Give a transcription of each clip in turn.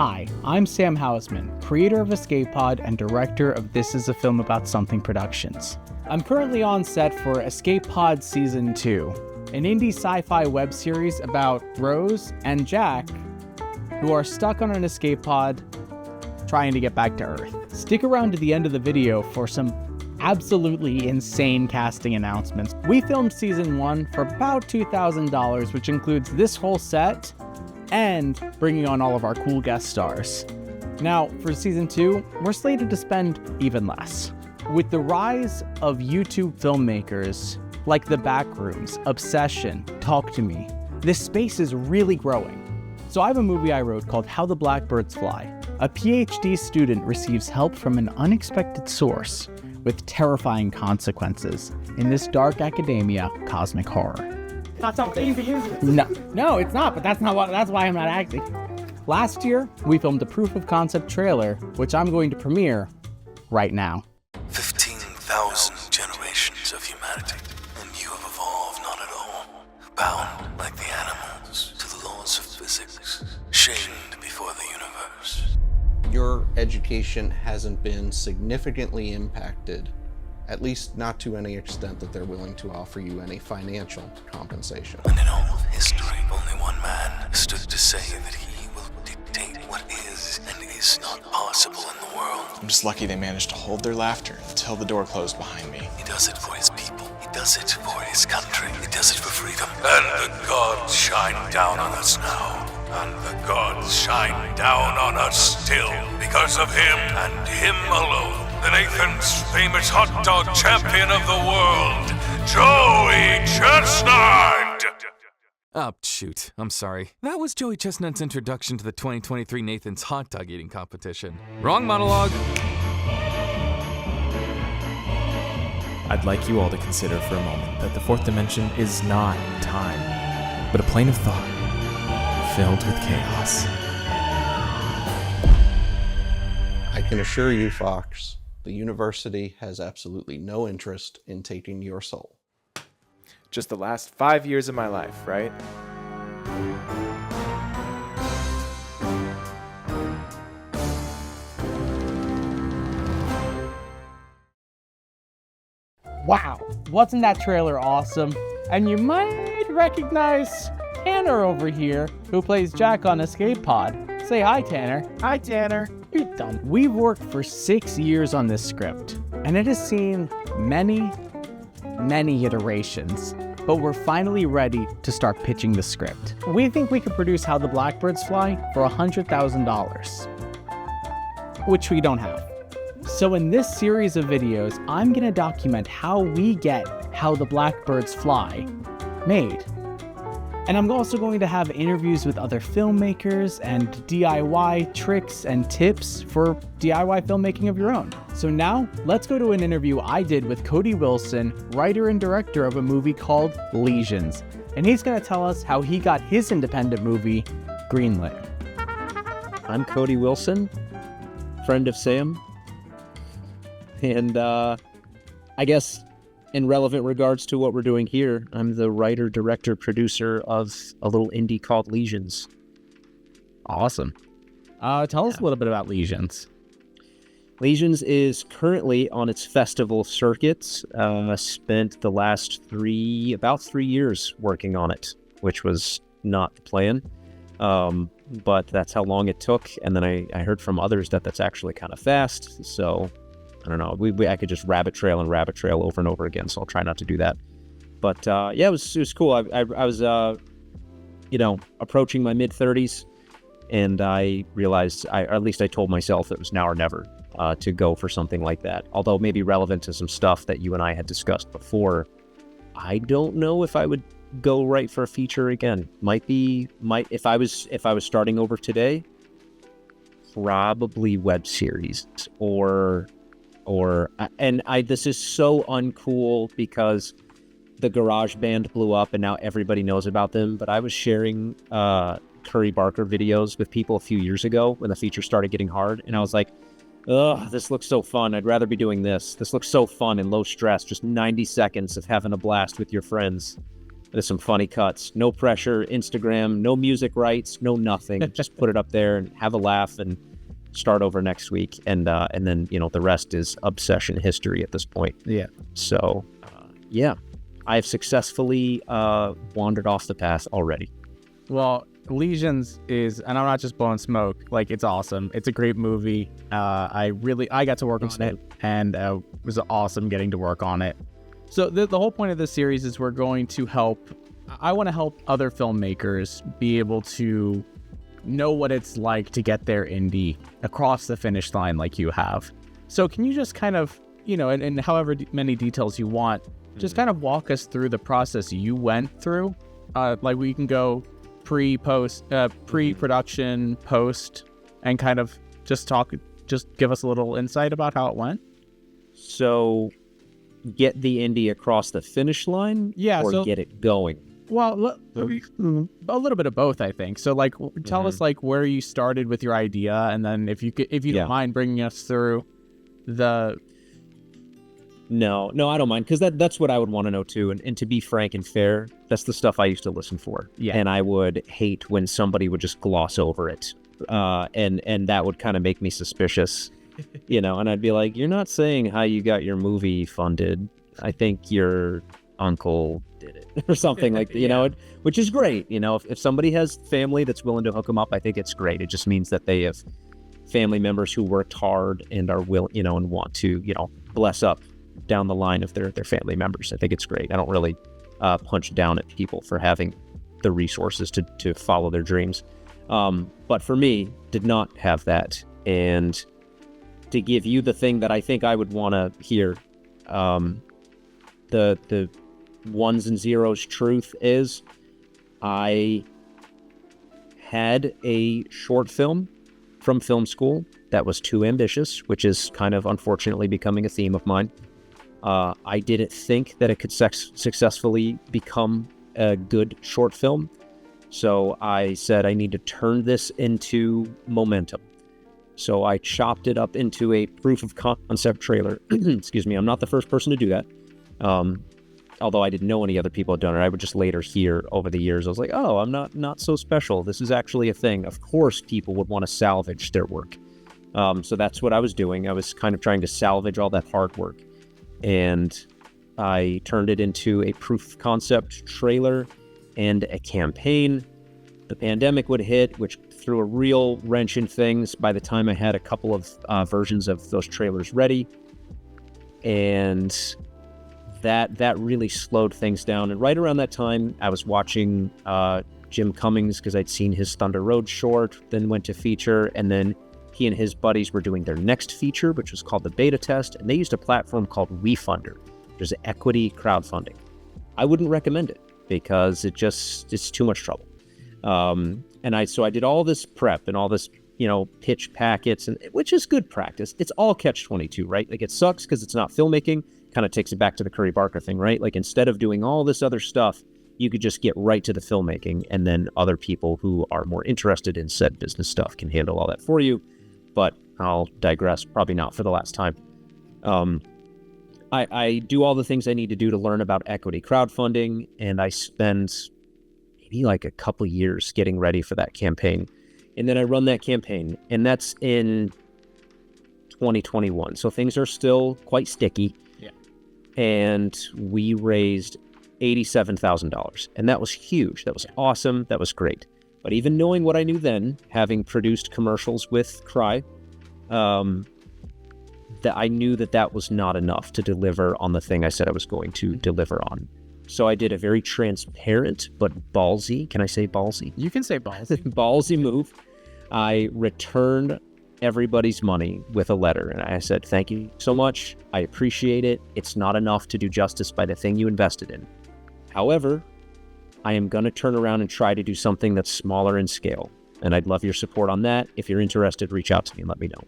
Hi, I'm Sam Hausman, creator of Escape Pod and director of This Is a Film About Something Productions. I'm currently on set for Escape Pod Season 2, an indie sci-fi web series about Rose and Jack, who are stuck on an escape pod trying to get back to Earth. Stick around to the end of the video for some absolutely insane casting announcements. We filmed Season 1 for about $2,000, which includes this whole set and bringing on all of our cool guest stars. Now, for Season 2, we're slated to spend even less. With the rise of YouTube filmmakers like The Backrooms, Obsession, Talk to Me, this space is really growing. So I have a movie I wrote called How the Blackbirds Fly. A PhD student receives help from an unexpected source with terrifying consequences in this dark academia cosmic horror. Not something for you. No, it's not, but that's why I'm not acting. Last year, we filmed a proof of concept trailer, which I'm going to premiere right now. 15,000 generations of humanity, and you have evolved not at all. Bound like the animals to the laws of physics, shamed before the universe. Your education hasn't been significantly impacted, at least not to any extent that they're willing to offer you any financial compensation. And in all of history, only one man stood to say that he will dictate what is and is not possible in the world. I'm just lucky they managed to hold their laughter until the door closed behind me. He does it for his people. He does it for his country. He does it for freedom. And the gods shine down on us now. And the gods shine down on us still because of him and him alone. The Nathan's famous hot dog champion of the world, Joey Chestnut! Oh, shoot. I'm sorry. That was Joey Chestnut's introduction to the 2023 Nathan's hot dog eating competition. Wrong monologue. I'd like you all to consider for a moment that the fourth dimension is not time, but a plane of thought filled with chaos. I can assure you, Fox, the university has absolutely no interest in taking your soul. Just the last 5 years of my life, right? Wow, wasn't that trailer awesome? And you might recognize Tanner over here, who plays Jack on Escape Pod. Say hi, Tanner. Hi, Tanner. You're dumb. We've worked for 6 years on this script, and it has seen many iterations, but we're finally ready to start pitching the script. We think we could produce How the Blackbirds Fly for $100,000, which we don't have. So in this series of videos, I'm gonna document how we get How the Blackbirds Fly made. And I'm also going to have interviews with other filmmakers and DIY tricks and tips for DIY filmmaking of your own. So now, let's go to an interview I did with Cody Wilson, writer and director of a movie called Lesions. And he's going to tell us how he got his independent movie greenlit. I'm Cody Wilson, friend of Sam. And I guess in relevant regards to what we're doing here, I'm the writer, director, producer of a little indie called Lesions. Awesome. Tell us a little bit about Lesions. Lesions is currently on its festival circuits. Spent the last about 3 years working on it, which was not the plan. But that's how long it took. And then I heard from others that that's actually kind of fast. So I don't know. I could just rabbit trail over and over again, so I'll try not to do that. But yeah, it was cool. I was approaching my mid-30s, and I realized, at least I told myself it was now or never to go for something like that. Although maybe relevant to some stuff that you and I had discussed before, I don't know if I would go right for a feature again. If I was starting over today, probably web series this is so uncool because the GarageBand blew up and now everybody knows about them. But I was sharing Curry Barker videos with people a few years ago when the feature started getting hard. And I was like, ugh, this looks so fun. I'd rather be doing this. This looks so fun and low stress. Just 90 seconds of having a blast with your friends. There's some funny cuts. No pressure. Instagram. No music rights. No nothing. Just put it up there and have a laugh and start over next week. And then the rest is obsession history at this point. Yeah. So yeah, I've successfully wandered off the path already. Well, Lesions is, and I'm not just blowing smoke, like, it's awesome. It's a great movie. I got to work on it, and it was awesome getting to work on it. So the whole point of this series is I want to help other filmmakers be able to know what it's like to get their indie across the finish line like you have. So can you just kind of, in however many details you want, just kind of walk us through the process you went through? Like, we can go pre-production, post, and kind of just give us a little insight about how it went. So get the indie across the finish line, or get it going? Well, a little bit of both, I think. So, like, tell us, like, where you started with your idea, and then if you don't mind bringing us through the... No, I don't mind, because that's what I would want to know too. And to be frank and fair, that's the stuff I used to listen for. Yeah. And I would hate when somebody would just gloss over it, and that would kind of make me suspicious, And I'd be like, "You're not saying how you got your movie funded. I think your uncle did it," or something like that. Which is great. If somebody has family that's willing to hook them up, I think it's great. It just means that they have family members who worked hard and are and want to bless up down the line of their family members. I think it's great. I don't really punch down at people for having the resources to follow their dreams. But for me, did not have that. And to give you the thing that I think I would want to hear, the ones and zeros truth is, I had a short film from film school that was too ambitious, which is kind of unfortunately becoming a theme of mine. I didn't think that it could successfully become a good short film. So I said I need to turn this into momentum. So I chopped it up into a proof of concept trailer. Excuse me, I'm not the first person to do that. Although I didn't know any other people had done it. I would just later hear over the years, I was like, oh, I'm not so special. This is actually a thing. Of course people would want to salvage their work. So that's what I was doing. I was kind of trying to salvage all that hard work. And I turned it into a proof of concept trailer and a campaign. The pandemic would hit, which threw a real wrench in things by the time I had a couple of versions of those trailers ready. And that really slowed things down. And right around that time, I was watching Jim Cummings, because I'd seen his Thunder Road short, then went to feature, and then he and his buddies were doing their next feature, which was called the beta test, and they used a platform called WeFunder. There's equity crowdfunding. I wouldn't recommend it because it's too much trouble. And I did all this prep and all this, pitch packets, and which is good practice. It's all catch-22, right? Like, it sucks because it's not filmmaking. Kind of takes it back to the Curry Barker thing, right? Like, instead of doing all this other stuff, you could just get right to the filmmaking, and then other people who are more interested in said business stuff can handle all that for you. But I'll digress, probably not for the last time. I do all the things I need to do to learn about equity crowdfunding, and I spend maybe like a couple years getting ready for that campaign. And then I run that campaign, and that's in 2021. So things are still quite sticky. Yeah. And we raised $87,000, and that was huge. That was awesome. That was great. But even knowing what I knew then, having produced commercials with Cry, that I knew that was not enough to deliver on the thing I said I was going to deliver on. So I did a very transparent but ballsy, can I say ballsy? You can say ballsy. Ballsy move. I returned everybody's money with a letter, and I said, thank you so much. I appreciate it. It's not enough to do justice by the thing you invested in. However, I am going to turn around and try to do something that's smaller in scale, and I'd love your support on that. If you're interested, reach out to me and let me know.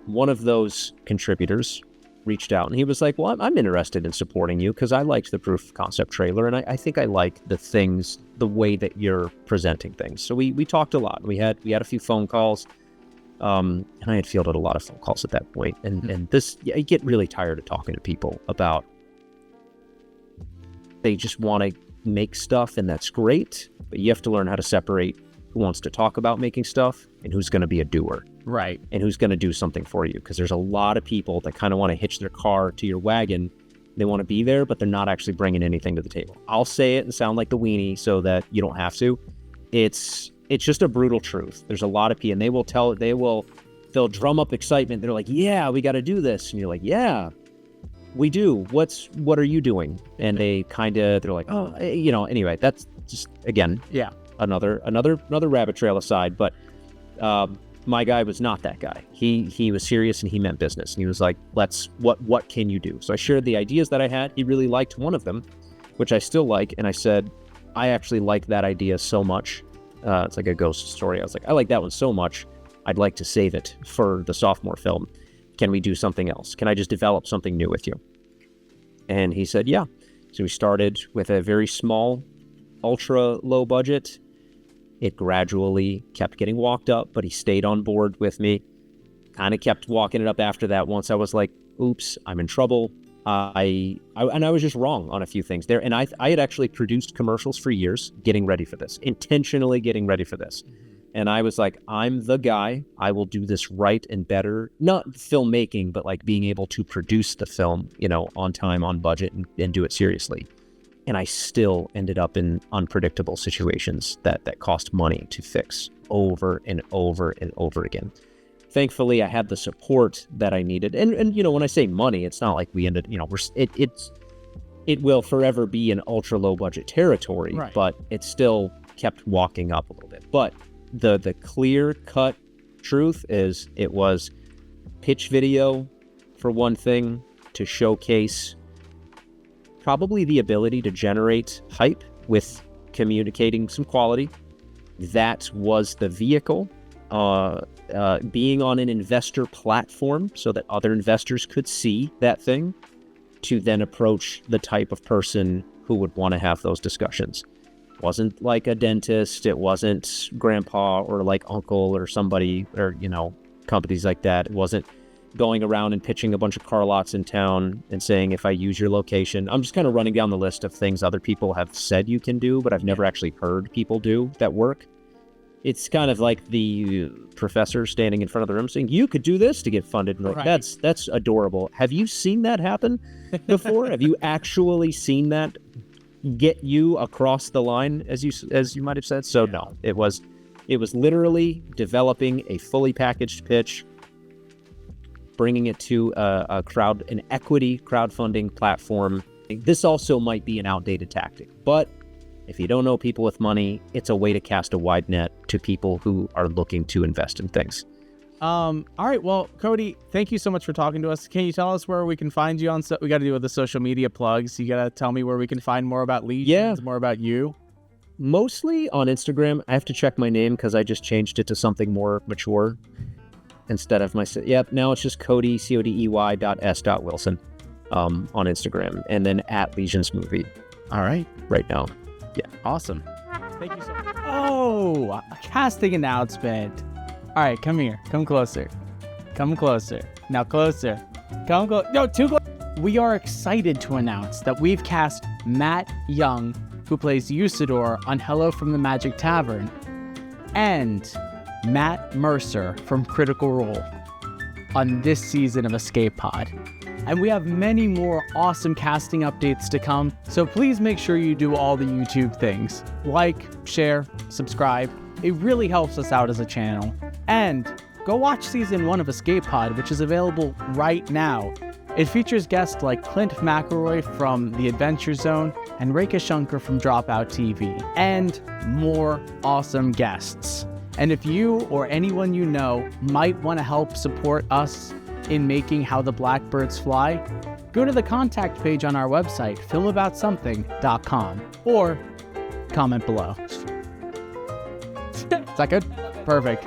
One of those contributors reached out, and he was like, well, I'm interested in supporting you because I liked the proof of concept trailer, and I think I like the way that you're presenting things. So we talked a lot. We had a few phone calls, and I had fielded a lot of phone calls at that point. And this, I get really tired of talking to people about, they just want to make stuff, and that's great, but you have to learn how to separate who wants to talk about making stuff and who's going to be a doer. Right. And who's going to do something for you. Because there's a lot of people that kind of want to hitch their car to your wagon. They want to be there, but they're not actually bringing anything to the table. I'll say it and sound like the weenie so that you don't have to. It's just a brutal truth. There's a lot of people, and they'll drum up excitement. They're like, yeah, we got to do this. And you're like, yeah, we do. What are you doing? And they're like, oh, anyway, that's just, again, yeah, another rabbit trail aside. But my guy was not that guy. He was serious and he meant business. And he was like, what can you do? So I shared the ideas that I had. He really liked one of them, which I still like. And I said, I actually like that idea so much. It's like a ghost story. I was like, I like that one so much. I'd like to save it for the sophomore film. Can we do something else? Can I just develop something new with you? And he said, yeah. So we started with a very small, ultra low budget. It gradually kept getting walked up, but he stayed on board with me. Kind of kept walking it up after that. Once I was like, oops, I'm in trouble. I was just wrong on a few things there. And I had actually produced commercials for years, getting ready for this, intentionally getting ready for this. And I was like, I'm the guy. I will do this right and better. Not filmmaking, but like being able to produce the film, on time, on budget, and do it seriously. And I still ended up in unpredictable situations that cost money to fix over and over and over again. Thankfully, I had the support that I needed. And when I say money, it's not like we ended, it will forever be an ultra low budget territory, right. But it still kept walking up a little bit. But the clear cut truth is it was pitch video for one thing, to showcase probably the ability to generate hype with communicating some quality. That was the vehicle. Being on an investor platform so that other investors could see that thing, to then approach the type of person who would want to have those discussions. It wasn't like a dentist, it wasn't grandpa or like uncle or somebody, or companies like that. It wasn't going around and pitching a bunch of car lots in town and saying, if I use your location. I'm just kind of running down the list of things other people have said you can do, but I've never actually heard people do that work. It's kind of like the professor standing in front of the room saying, you could do this to get funded. Like, right. That's adorable. Have you seen that happen before? Have you actually seen that get you across the line, as you might have said? So no, it was literally developing a fully packaged pitch, bringing it to an equity crowdfunding platform. This also might be an outdated tactic, but if you don't know people with money, it's a way to cast a wide net to people who are looking to invest in things. All right. Well, Cody, thank you so much for talking to us. Can you tell us where we can find you on? We got to do with the social media plugs. You got to tell me where we can find more about Lesions, more about you. Mostly on Instagram. I have to check my name because I just changed it to something more mature instead of my. Yep. Now it's just Cody, CODEY.S.Wilson on Instagram, and then at Lesions Movie. All right. Right now. Yeah. Awesome. Thank you so much. Oh, a casting announcement. All right, come here. Come closer. Come closer. Now closer. Come close. No, too close. We are excited to announce that we've cast Matt Young, who plays Usador on Hello from the Magic Tavern, and Matt Mercer from Critical Role on this season of Escape Pod. And we have many more awesome casting updates to come, so please make sure you do all the YouTube things. Like, share, subscribe. It really helps us out as a channel. And go watch season 1 of Escape Pod, which is available right now. It features guests like Clint McElroy from The Adventure Zone and Rekha Shankar from Dropout TV, and more awesome guests. And if you or anyone you know might want to help support us in making How the Blackbirds Fly, go to the contact page on our website, filmaboutsomething.com, or comment below. Is that good? Perfect.